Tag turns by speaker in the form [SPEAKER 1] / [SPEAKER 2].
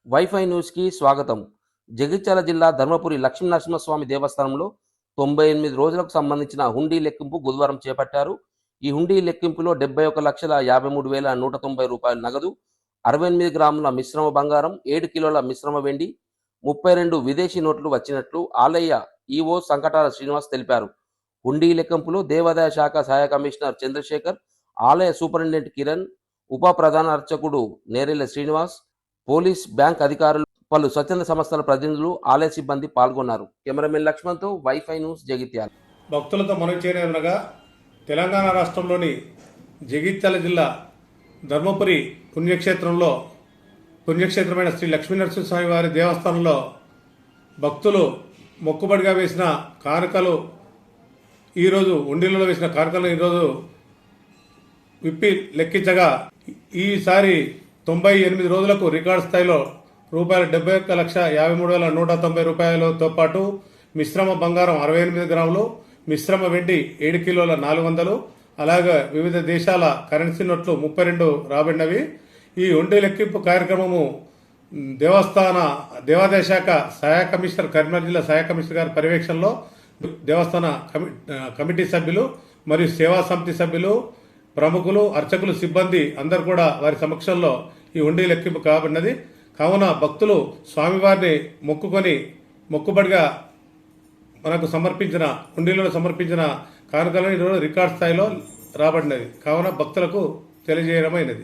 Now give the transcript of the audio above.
[SPEAKER 1] Wifi న్యూస్కి స్వాగతం. జగిత్యాల జిల్లా ధర్మపురి లక్ష్మీనరసింహస్వామి దేవస్థానంలో 98 రోజులకు సంబంధించిన హుండీ లెక్కింపు బుధవారం చేపట్టారు. ఈ హుండీ లెక్కింపులో 71,53,190 రూపాయలు నగదు, 68 గ్రాముల మిశ్రమ బంగారం, 7 కిలోల మిశ్రమ వెండి, 32 విదేశీ నోట్లు వచ్చినట్లు ఆలయ ఈవో సంకటాల శ్రీనివాస్ తెలిపారు. హుండీ లెక్కింపులో దేవాదాయ శాఖ సహాయ కమిషనర్ చంద్రశేఖర్, ఆలయ సూపరింటెండెంట్ కిరణ్, ఉప ప్రధాన అర్చకుడు నేరెళ్ల శ్రీనివాస్, పోలీస్, బ్యాంక్ అధికారులు, పలు స్వచ్ఛంద సంస్థల ప్రతినిధులు, ఆలయ సిబ్బంది పాల్గొన్నారు. కెమెరామెన్ లక్ష్మణ్తో వైఫై న్యూస్ జగిత్యాల.
[SPEAKER 2] భక్తులతో మనవి చేయనగా తెలంగాణ రాష్ట్రంలోని జగిత్యాల జిల్లా ధర్మపురి పుణ్యక్షేత్రమైన శ్రీ లక్ష్మీనరసింహస్వామి వారి దేవస్థానంలో భక్తులు మొక్కుబడిగా వేసిన కానుకలు ఈరోజు ఉండిలలో వేసిన కానుకలను ఈరోజు విప్పి లెక్కించగా ఈసారి 98 రోజులకు రికార్డు స్థాయిలో రూపాయలు 71,53,190 రూపాయలతో పాటు మిశ్రమ బంగారం 68 గ్రాములు, మిశ్రమ వెండి 7 కిలోల 400, అలాగే వివిధ దేశాల కరెన్సీ నోట్లు 32 రాబడినవి. ఈ ఉండి లెక్కింపు కార్యక్రమము దేవాదాయ శాఖ సహాయ కమిషనర్, కరీంనగర్ జిల్లా సహాయ కమిషనర్ గారి పర్యవేక్షణలో దేవస్థాన కమిటీ సభ్యులు మరియు సేవా సమితి సభ్యులు, ప్రముఖులు, అర్చకులు, సిబ్బంది అందరూ కూడా వారి సమక్షంలో ఈ ఉండి లెక్కింపు కాబడినది. కావున భక్తులు స్వామివారిని మొక్కుకొని మొక్కుబడిగా మనకు ఉండిలో సమర్పించిన కానుకలను ఈరోజు రికార్డ్ స్థాయిలో రాబడినది. కావున భక్తులకు తెలియజేయడమైనది.